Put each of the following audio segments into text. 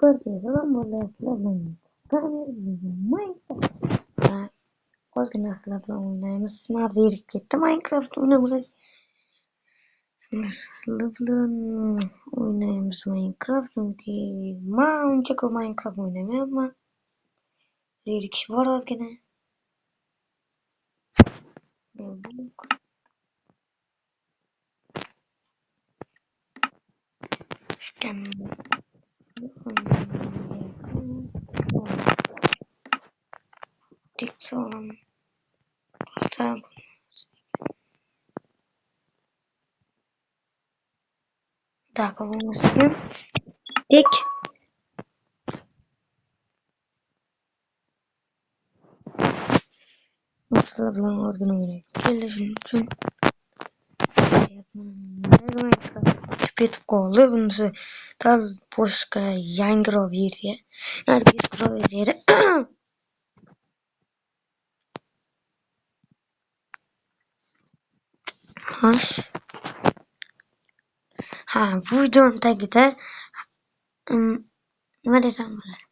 Selam Minecraft. Ozgina sizlar bilan o'ynaymiz. Men zerikib ketdim Minecraft o'ynamay. Sizlar bilan o'ynaymiz Minecraft. Chunki men uncha ko'p Minecraft o'ynamayapman. Zerikish bor ozgina. Dik sağlam. Tamam. Dakika olmasın. Dik. Sizlar bilan ozgina o'ynaymiz. Kelishim uchun Minecraft ketib qoldi. Bunisi tal boshqa yangiroq versiya. Eskiroq versiyada Xo'sh. Bu videoning tagida nima desam bo'ladi?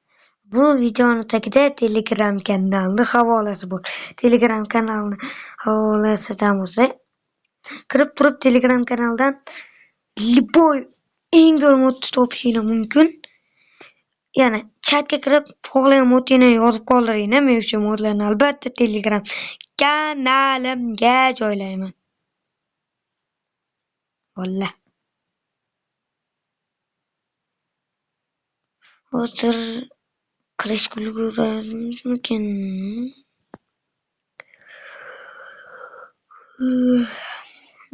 Bu videoning tagida Telegram kanalini havolasi bor. Telegram kanalini havolasidan bo'lsa, kirib turib Telegram kanaldan liboy eng zo'r modni topishingiz mumkin. Ya'ni chatga kirib xohlagan modni yozib qoldiringlar. Men o'sha modlarni albatta Telegram kanalimga joylayman. Valla. Hozir kirishga ulguramizmikin?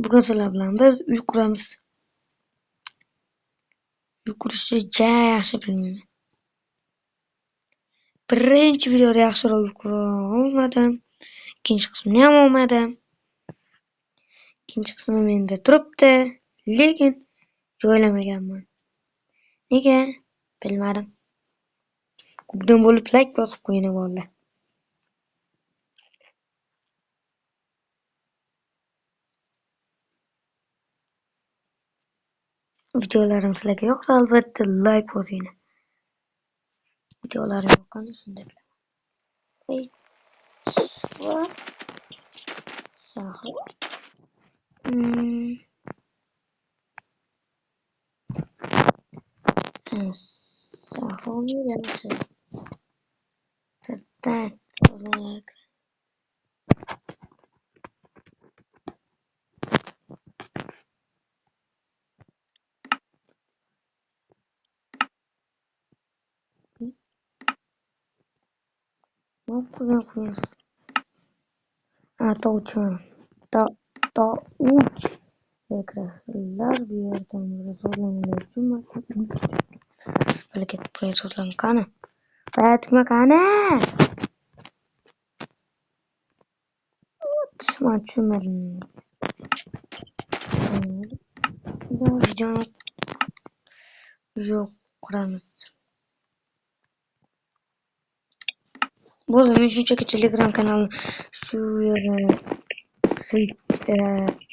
Bugun sizlar bilan biz uy quramiz. Uy qurishni yaxshi bilmayman. Birinchi videoda yaxshiroq uy qura olmadim. Ikkinchi qismini ham olmadim. Ikkinchi qismi menda turibdi, lekin joylamaganman. Nega? Bilmadim. Ko'pdan bo'lib like bosib qo'ying valla. Videolarim sizlarga yoqsa albatta like bosing. Videolarim yoqqanda shunday bilaman. Sahro. Sahromi yaxshi. Sattan qozonlar. Ne yapıyorsun? Uçuyor. Uç. Ekranlar bir yerden böyle zorlanıyor. Hareket buraya zorlanıyor. Kana. Hayatım kana. Açıyorum. Video yok kuramız. Bu arada shunchaki Telegram kanalini shu yerga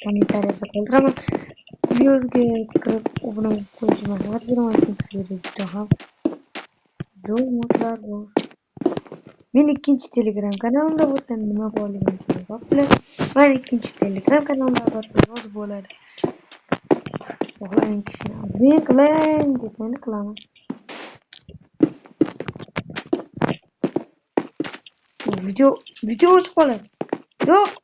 kommentariyada qoldiraman. Bu yerga kirib obuna bo'lib qo'yishni maslahat beraman. Chunki juda ham zo'r modlar bor. Men ikkinchi Telegram kanalimda bo'lsa nima borligini ko'proq bilasiz. Men ikkinchi Telegram kanalimda albatta yozib bo'ladi. Xohlagan kishini admin qiling desangni qilaman. Video o'chib qoladi. Yo'q.